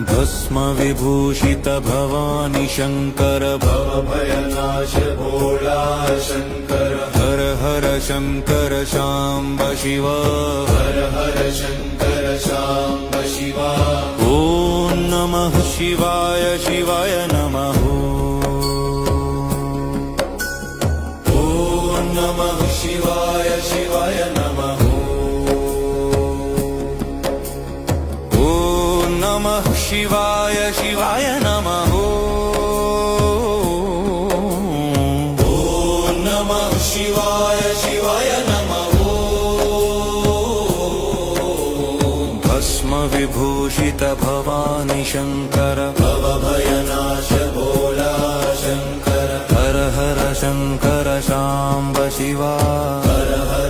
भस्म विभूषित भवानी शंकर भवभयनाश भोला शंकर हर हर शंकर शांब शिव हर हर शंकर शांब शिवा ओम नमः शिवाय शिवाय नमः ओम नमः शिवाय शिवाय नमः ओम नमः शिवाय शिवाय नमः ओम नमः शिवाय शिवाय नमः भस्म विभूषित भवानी शंकर भवभयनाश भोला शंकर हर हर शंकर शांब शिवा हर हर